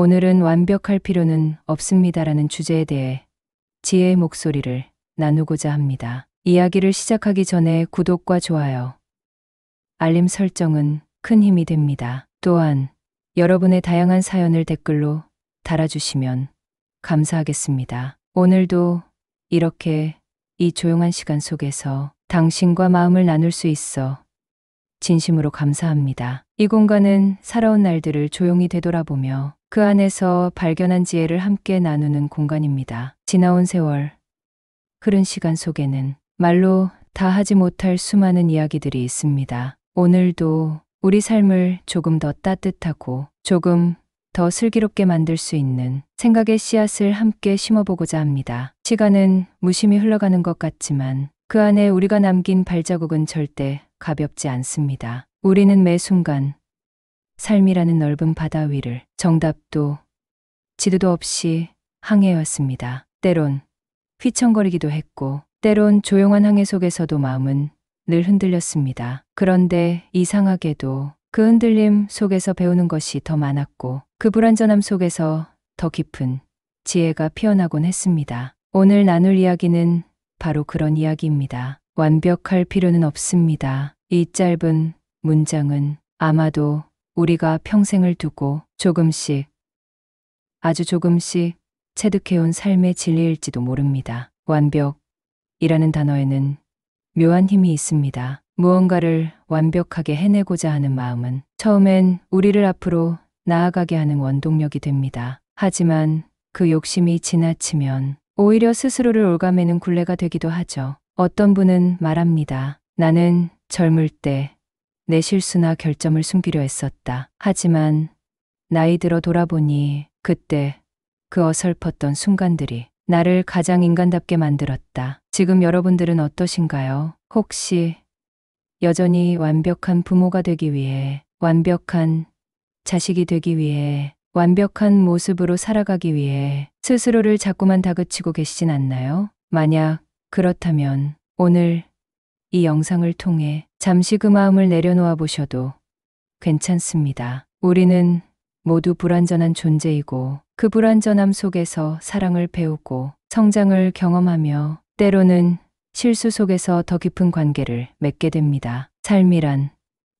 오늘은 완벽할 필요는 없습니다라는 주제에 대해 지혜의 목소리를 나누고자 합니다. 이야기를 시작하기 전에 구독과 좋아요, 알림 설정은 큰 힘이 됩니다. 또한 여러분의 다양한 사연을 댓글로 달아주시면 감사하겠습니다. 오늘도 이렇게 이 조용한 시간 속에서 당신과 마음을 나눌 수 있어 진심으로 감사합니다. 이 공간은 살아온 날들을 조용히 되돌아보며 그 안에서 발견한 지혜를 함께 나누는 공간입니다. 지나온 세월, 흐른 시간 속에는 말로 다 하지 못할 수많은 이야기들이 있습니다. 오늘도 우리 삶을 조금 더 따뜻하고 조금 더 슬기롭게 만들 수 있는 생각의 씨앗을 함께 심어보고자 합니다. 시간은 무심히 흘러가는 것 같지만 그 안에 우리가 남긴 발자국은 절대 가볍지 않습니다. 우리는 매 순간 삶이라는 넓은 바다 위를 정답도 지도도 없이 항해해왔습니다. 때론 휘청거리기도 했고 때론 조용한 항해 속에서도 마음은 늘 흔들렸습니다. 그런데 이상하게도 그 흔들림 속에서 배우는 것이 더 많았고 그 불완전함 속에서 더 깊은 지혜가 피어나곤 했습니다. 오늘 나눌 이야기는 바로 그런 이야기입니다. 완벽할 필요는 없습니다. 이 짧은 문장은 아마도 우리가 평생을 두고 조금씩, 아주 조금씩 체득해온 삶의 진리일지도 모릅니다. 완벽이라는 단어에는 묘한 힘이 있습니다. 무언가를 완벽하게 해내고자 하는 마음은 처음엔 우리를 앞으로 나아가게 하는 원동력이 됩니다. 하지만 그 욕심이 지나치면 오히려 스스로를 올가매는 굴레가 되기도 하죠. 어떤 분은 말합니다. 나는 젊을 때 내 실수나 결점을 숨기려 했었다. 하지만 나이 들어 돌아보니 그때 그 어설펐던 순간들이 나를 가장 인간답게 만들었다. 지금 여러분들은 어떠신가요? 혹시 여전히 완벽한 부모가 되기 위해, 완벽한 자식이 되기 위해, 완벽한 모습으로 살아가기 위해 스스로를 자꾸만 다그치고 계시진 않나요? 만약 그렇다면 오늘 이 영상을 통해 잠시 그 마음을 내려놓아 보셔도 괜찮습니다. 우리는 모두 불완전한 존재이고 그 불완전함 속에서 사랑을 배우고 성장을 경험하며 때로는 실수 속에서 더 깊은 관계를 맺게 됩니다. 삶이란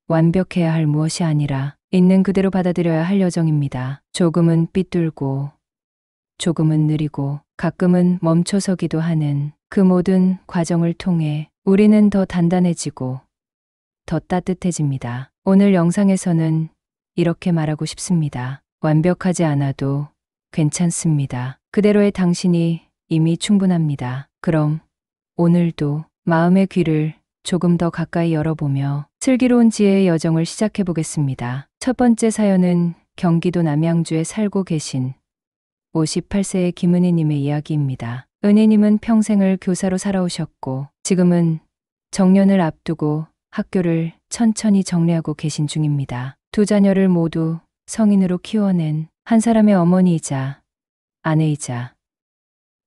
완벽해야 할 무엇이 아니라 있는 그대로 받아들여야 할 여정입니다. 조금은 삐뚤고 조금은 느리고 가끔은 멈춰서기도 하는 그 모든 과정을 통해 우리는 더 단단해지고 더 따뜻해집니다. 오늘 영상에서는 이렇게 말하고 싶습니다. 완벽하지 않아도 괜찮습니다. 그대로의 당신이 이미 충분합니다. 그럼 오늘도 마음의 귀를 조금 더 가까이 열어보며 슬기로운 지혜의 여정을 시작해 보겠습니다. 첫 번째 사연은 경기도 남양주에 살고 계신 58세의 김은희님의 이야기입니다. 은희님은 평생을 교사로 살아오셨고 지금은 정년을 앞두고 학교를 천천히 정리하고 계신 중입니다. 두 자녀를 모두 성인으로 키워낸 한 사람의 어머니이자 아내이자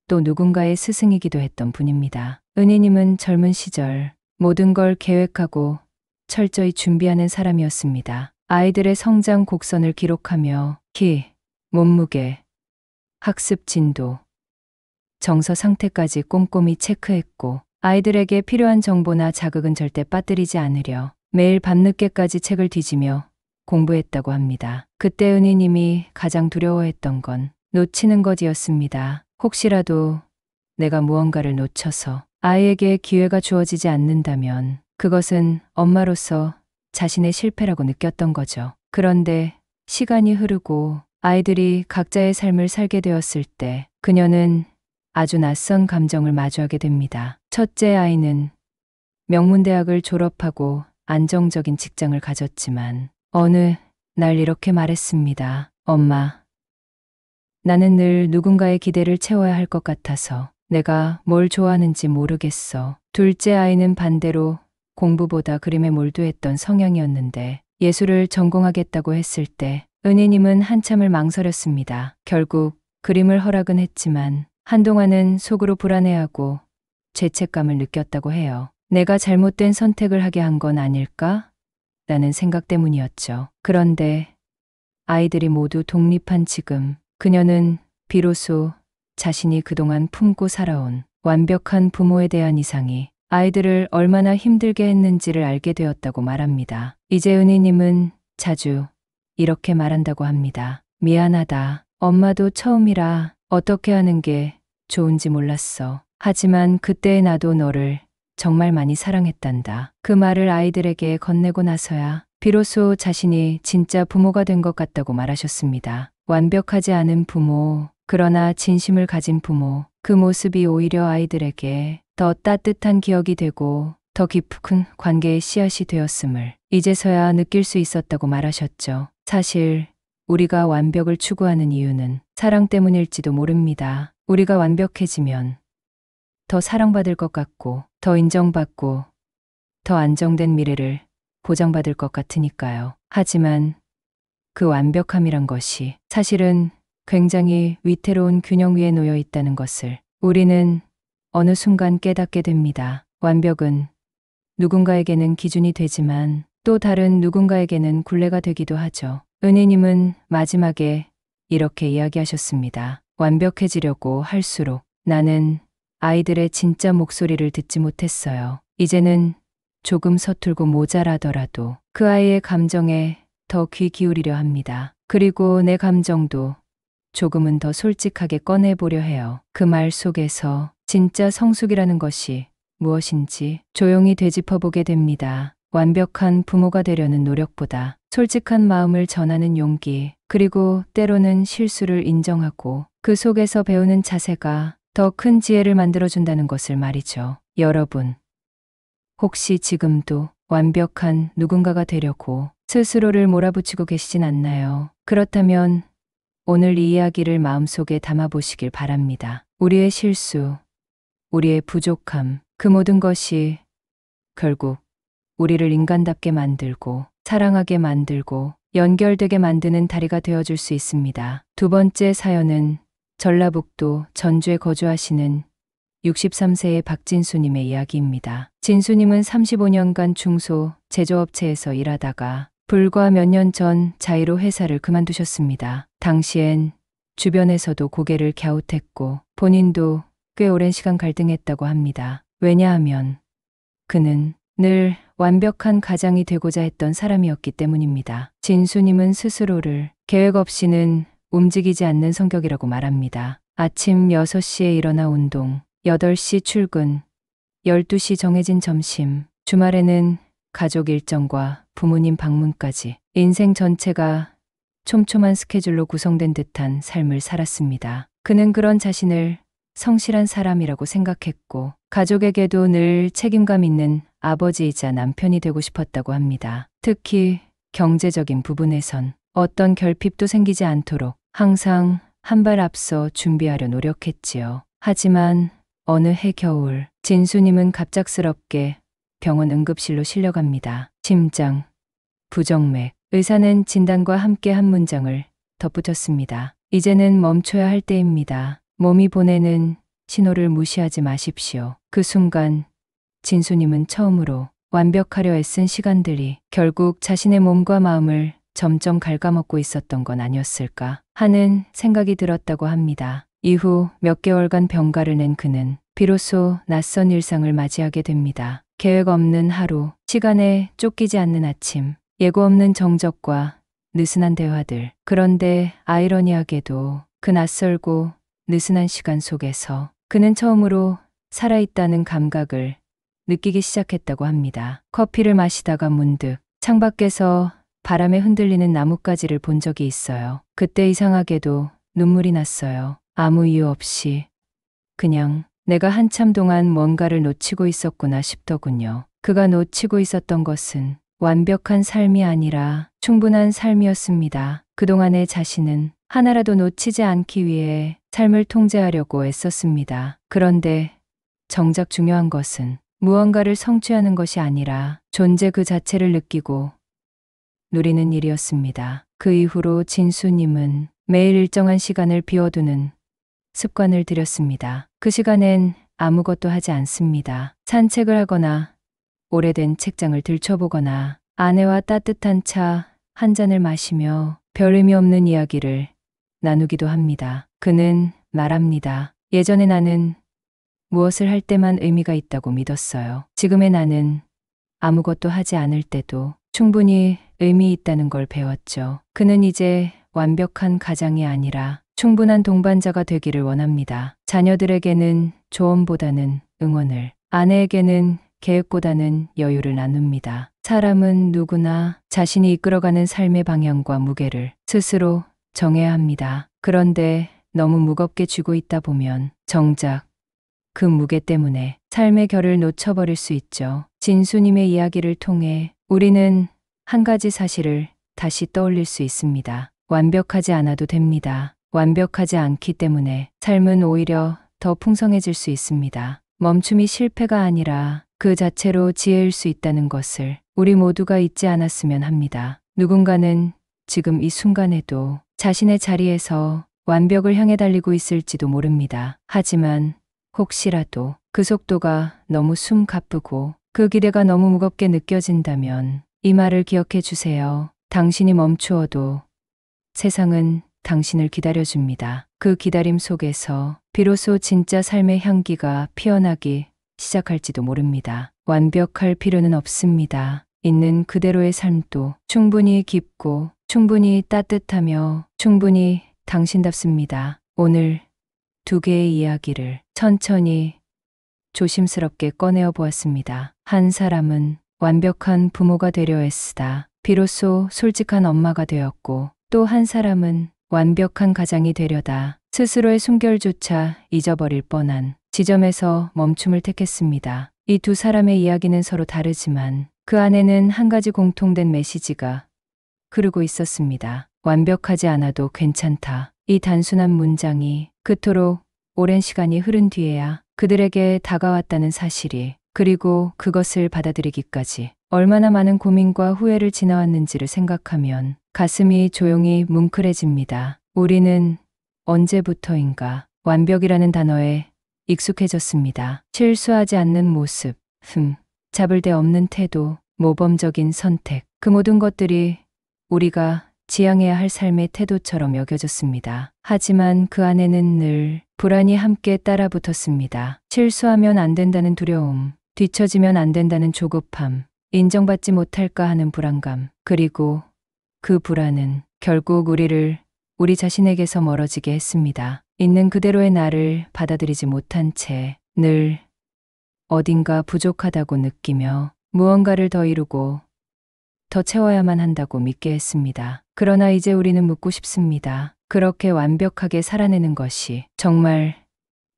또 누군가의 스승이기도 했던 분입니다. 은희님은 젊은 시절 모든 걸 계획하고 철저히 준비하는 사람이었습니다. 아이들의 성장 곡선을 기록하며 키, 몸무게, 학습 진도, 정서 상태까지 꼼꼼히 체크했고 아이들에게 필요한 정보나 자극은 절대 빠뜨리지 않으려 매일 밤늦게까지 책을 뒤지며 공부했다고 합니다. 그때 은희님이 가장 두려워했던 건 놓치는 것이었습니다. 혹시라도 내가 무언가를 놓쳐서 아이에게 기회가 주어지지 않는다면 그것은 엄마로서 자신의 실패라고 느꼈던 거죠. 그런데 시간이 흐르고 아이들이 각자의 삶을 살게 되었을 때 그녀는 아주 낯선 감정을 마주하게 됩니다. 첫째 아이는 명문대학을 졸업하고 안정적인 직장을 가졌지만 어느 날 이렇게 말했습니다. 엄마, 나는 늘 누군가의 기대를 채워야 할 것 같아서 내가 뭘 좋아하는지 모르겠어. 둘째 아이는 반대로 공부보다 그림에 몰두했던 성향이었는데 예술을 전공하겠다고 했을 때 은희님은 한참을 망설였습니다. 결국 그림을 허락은 했지만 한동안은 속으로 불안해하고 죄책감을 느꼈다고 해요. 내가 잘못된 선택을 하게 한 건 아닐까? 라는 생각 때문이었죠. 그런데 아이들이 모두 독립한 지금 그녀는 비로소 자신이 그동안 품고 살아온 완벽한 부모에 대한 이상이 아이들을 얼마나 힘들게 했는지를 알게 되었다고 말합니다. 이제 은희님은 자주 이렇게 말한다고 합니다. 미안하다. 엄마도 처음이라 어떻게 하는 게 좋은지 몰랐어. 하지만 그때의 나도 너를 정말 많이 사랑했단다. 그 말을 아이들에게 건네고 나서야 비로소 자신이 진짜 부모가 된 것 같다고 말하셨습니다. 완벽하지 않은 부모, 그러나 진심을 가진 부모, 그 모습이 오히려 아이들에게 더 따뜻한 기억이 되고 더 깊은 관계의 씨앗이 되었음을 이제서야 느낄 수 있었다고 말하셨죠. 사실 우리가 완벽을 추구하는 이유는 사랑 때문일지도 모릅니다. 우리가 완벽해지면 더 사랑받을 것 같고 더 인정받고 더 안정된 미래를 보장받을 것 같으니까요. 하지만 그 완벽함이란 것이 사실은 굉장히 위태로운 균형 위에 놓여 있다는 것을 우리는 어느 순간 깨닫게 됩니다. 완벽은 누군가에게는 기준이 되지만 또 다른 누군가에게는 굴레가 되기도 하죠. 은희님은 마지막에 이렇게 이야기하셨습니다. 완벽해지려고 할수록 나는 아이들의 진짜 목소리를 듣지 못했어요. 이제는 조금 서툴고 모자라더라도 그 아이의 감정에 더 귀 기울이려 합니다. 그리고 내 감정도 조금은 더 솔직하게 꺼내보려 해요. 그 말 속에서 진짜 성숙이라는 것이 무엇인지 조용히 되짚어보게 됩니다. 완벽한 부모가 되려는 노력보다 솔직한 마음을 전하는 용기, 그리고 때로는 실수를 인정하고 그 속에서 배우는 자세가 더 큰 지혜를 만들어준다는 것을 말이죠. 여러분, 혹시 지금도 완벽한 누군가가 되려고 스스로를 몰아붙이고 계시진 않나요? 그렇다면 오늘 이 이야기를 마음속에 담아보시길 바랍니다. 우리의 실수, 우리의 부족함, 그 모든 것이 결국 우리를 인간답게 만들고 사랑하게 만들고 연결되게 만드는 다리가 되어줄 수 있습니다. 두 번째 사연은 전라북도 전주에 거주하시는 63세의 박진수님의 이야기입니다. 진수님은 35년간 중소 제조업체에서 일하다가 불과 몇 년 전 자의로 회사를 그만두셨습니다. 당시엔 주변에서도 고개를 갸웃했고 본인도 꽤 오랜 시간 갈등했다고 합니다. 왜냐하면 그는 늘 완벽한 가장이 되고자 했던 사람이었기 때문입니다. 진수님은 스스로를 계획 없이는 움직이지 않는 성격이라고 말합니다. 아침 6시에 일어나 운동, 8시 출근, 12시 정해진 점심, 주말에는 가족 일정과 부모님 방문까지 인생 전체가 촘촘한 스케줄로 구성된 듯한 삶을 살았습니다. 그는 그런 자신을 성실한 사람이라고 생각했고 가족에게도 늘 책임감 있는 아버지이자 남편이 되고 싶었다고 합니다. 특히 경제적인 부분에선 어떤 결핍도 생기지 않도록 항상 한 발 앞서 준비하려 노력했지요. 하지만 어느 해 겨울 진수님은 갑작스럽게 병원 응급실로 실려갑니다. 심장, 부정맥, 의사는 진단과 함께 한 문장을 덧붙였습니다. 이제는 멈춰야 할 때입니다. 몸이 보내는 신호를 무시하지 마십시오. 그 순간 진수님은 처음으로 완벽하려 애쓴 시간들이 결국 자신의 몸과 마음을 점점 갉아먹고 있었던 건 아니었을까 하는 생각이 들었다고 합니다. 이후 몇 개월간 병가를 낸 그는 비로소 낯선 일상을 맞이하게 됩니다. 계획 없는 하루, 시간에 쫓기지 않는 아침, 예고 없는 정적과 느슨한 대화들. 그런데 아이러니하게도 그 낯설고 느슨한 시간 속에서 그는 처음으로 살아있다는 감각을 느끼기 시작했다고 합니다. 커피를 마시다가 문득 창밖에서 바람에 흔들리는 나뭇가지를 본 적이 있어요. 그때 이상하게도 눈물이 났어요. 아무 이유 없이 그냥 내가 한참 동안 뭔가를 놓치고 있었구나 싶더군요. 그가 놓치고 있었던 것은 완벽한 삶이 아니라 충분한 삶이었습니다. 그동안의 자신은 하나라도 놓치지 않기 위해 삶을 통제하려고 애썼습니다. 그런데 정작 중요한 것은 무언가를 성취하는 것이 아니라 존재 그 자체를 느끼고 누리는 일이었습니다. 그 이후로 진수님은 매일 일정한 시간을 비워두는 습관을 들였습니다. 그 시간엔 아무것도 하지 않습니다. 산책을 하거나 오래된 책장을 들춰보거나 아내와 따뜻한 차 한 잔을 마시며 별 의미 없는 이야기를 나누기도 합니다. 그는 말합니다. 예전에 나는 무엇을 할 때만 의미가 있다고 믿었어요. 지금의 나는 아무것도 하지 않을 때도 충분히 의미 있다는 걸 배웠죠. 그는 이제 완벽한 가장이 아니라 충분한 동반자가 되기를 원합니다. 자녀들에게는 조언보다는 응원을, 아내에게는 계획보다는 여유를 나눕니다. 사람은 누구나 자신이 이끌어가는 삶의 방향과 무게를 스스로 정해야 합니다. 그런데 너무 무겁게 쥐고 있다 보면 정작 그 무게 때문에 삶의 결을 놓쳐버릴 수 있죠. 진수님의 이야기를 통해 우리는 한 가지 사실을 다시 떠올릴 수 있습니다. 완벽하지 않아도 됩니다. 완벽하지 않기 때문에 삶은 오히려 더 풍성해질 수 있습니다. 멈춤이 실패가 아니라 그 자체로 지혜일 수 있다는 것을 우리 모두가 잊지 않았으면 합니다. 누군가는 지금 이 순간에도 자신의 자리에서 완벽을 향해 달리고 있을지도 모릅니다. 하지만 혹시라도 그 속도가 너무 숨가쁘고 그 기대가 너무 무겁게 느껴진다면 이 말을 기억해 주세요. 당신이 멈추어도 세상은 당신을 기다려줍니다. 그 기다림 속에서 비로소 진짜 삶의 향기가 피어나기 시작할지도 모릅니다. 완벽할 필요는 없습니다. 있는 그대로의 삶도 충분히 깊고 충분히 따뜻하며 충분히 당신답습니다. 오늘 두 개의 이야기를 천천히 조심스럽게 꺼내어 보았습니다. 한 사람은 완벽한 부모가 되려 애쓰다 비로소 솔직한 엄마가 되었고, 또 한 사람은 완벽한 가장이 되려다 스스로의 숨결조차 잊어버릴 뻔한 지점에서 멈춤을 택했습니다. 이 두 사람의 이야기는 서로 다르지만 그 안에는 한 가지 공통된 메시지가 흐르고 있었습니다. 완벽하지 않아도 괜찮다. 이 단순한 문장이 그토록 오랜 시간이 흐른 뒤에야 그들에게 다가왔다는 사실이, 그리고 그것을 받아들이기까지 얼마나 많은 고민과 후회를 지나왔는지를 생각하면 가슴이 조용히 뭉클해집니다. 우리는 언제부터인가 완벽이라는 단어에 익숙해졌습니다. 실수하지 않는 모습, 잡을 데 없는 태도, 모범적인 선택, 그 모든 것들이 우리가 지향해야 할 삶의 태도처럼 여겨졌습니다. 하지만 그 안에는 늘 불안이 함께 따라 붙었습니다. 실수하면 안 된다는 두려움, 뒤처지면 안 된다는 조급함, 인정받지 못할까 하는 불안감, 그리고 그 불안은 결국 우리를 우리 자신에게서 멀어지게 했습니다. 있는 그대로의 나를 받아들이지 못한 채 늘 어딘가 부족하다고 느끼며 무언가를 더 이루고 더 채워야만 한다고 믿게 했습니다. 그러나 이제 우리는 묻고 싶습니다. 그렇게 완벽하게 살아내는 것이 정말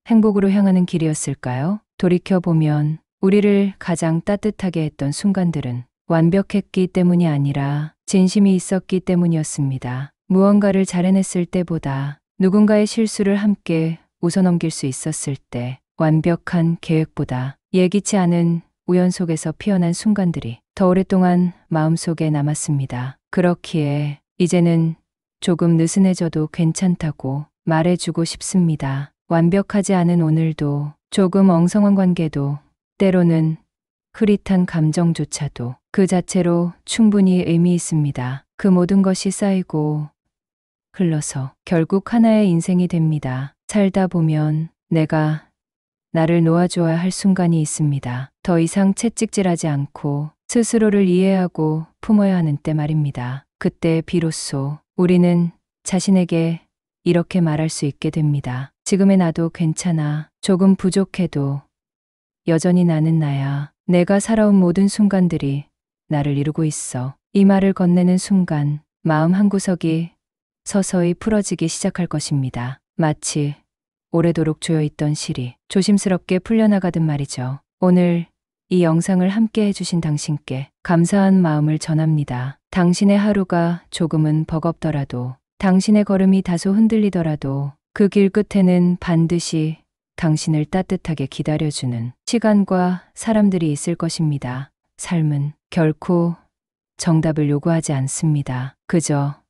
행복으로 향하는 길이었을까요? 돌이켜보면 우리를 가장 따뜻하게 했던 순간들은 완벽했기 때문이 아니라 진심이 있었기 때문이었습니다. 무언가를 잘 해냈을 때보다 누군가의 실수를 함께 웃어넘길 수 있었을 때, 완벽한 계획보다 예기치 않은 우연 속에서 피어난 순간들이 더 오랫동안 마음속에 남았습니다. 그렇기에 이제는 조금 느슨해져도 괜찮다고 말해주고 싶습니다. 완벽하지 않은 오늘도, 조금 엉성한 관계도, 때로는 흐릿한 감정조차도 그 자체로 충분히 의미 있습니다. 그 모든 것이 쌓이고 흘러서 결국 하나의 인생이 됩니다. 살다 보면 내가 나를 놓아줘야 할 순간이 있습니다. 더 이상 채찍질하지 않고 스스로를 이해하고 품어야 하는 때 말입니다. 그때 비로소 우리는 자신에게 이렇게 말할 수 있게 됩니다. 지금의 나도 괜찮아. 조금 부족해도 여전히 나는 나야. 내가 살아온 모든 순간들이 나를 이루고 있어. 이 말을 건네는 순간 마음 한구석이 서서히 풀어지기 시작할 것입니다. 마치 오래도록 조여있던 실이 조심스럽게 풀려나가듯 말이죠. 오늘 이 영상을 함께 해주신 당신께 감사한 마음을 전합니다. 당신의 하루가 조금은 버겁더라도, 당신의 걸음이 다소 흔들리더라도 그 길 끝에는 반드시 당신을 따뜻하게 기다려주는 시간과 사람들이 있을 것입니다. 삶은 결코 정답을 요구하지 않습니다. 그저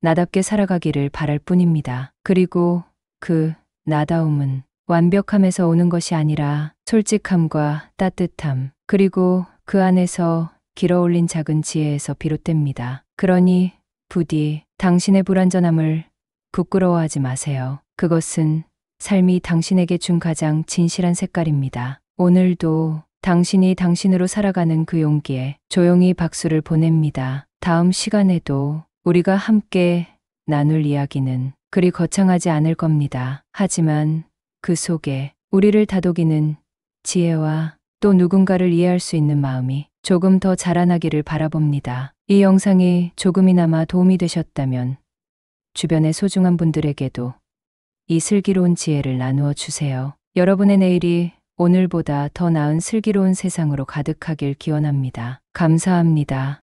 나답게 살아가기를 바랄 뿐입니다. 그리고 그 나다움은 완벽함에서 오는 것이 아니라 솔직함과 따뜻함, 그리고 그 안에서 길어올린 작은 지혜에서 비롯됩니다. 그러니 부디 당신의 불완전함을 부끄러워하지 마세요. 그것은 삶이 당신에게 준 가장 진실한 색깔입니다. 오늘도 당신이 당신으로 살아가는 그 용기에 조용히 박수를 보냅니다. 다음 시간에도 우리가 함께 나눌 이야기는 그리 거창하지 않을 겁니다. 하지만 그 속에 우리를 다독이는 지혜와 또 누군가를 이해할 수 있는 마음이 조금 더 자라나기를 바라봅니다. 이 영상이 조금이나마 도움이 되셨다면 주변의 소중한 분들에게도 이 슬기로운 지혜를 나누어 주세요. 여러분의 내일이 오늘보다 더 나은 슬기로운 세상으로 가득하길 기원합니다. 감사합니다.